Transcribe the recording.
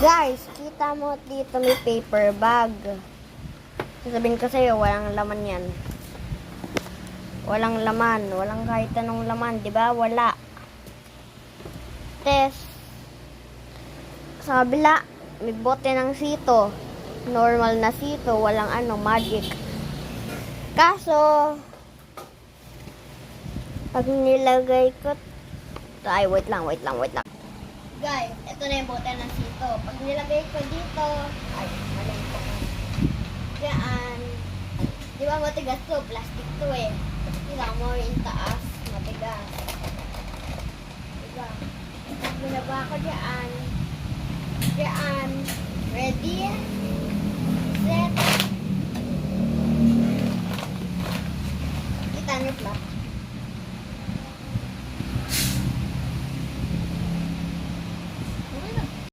Guys, kita mo dito may paper bag. Sasabihin ko sa'yo, walang laman yan. Walang laman. Walang kahit anong laman, di ba? Wala. Test. Sa kabila, may bote ng sito. Normal na sito. Walang magic. Kaso, pag nilagay ko, ay, wait lang. Guys, ito na yung bote ng sito. Pag nilagay ko dito, ay, mali ko. Diyan, di ba matigas to? Plastic to eh. Kailangan mo yung taas, matigas. Diba? Pag binaba ko diyan, ready, set,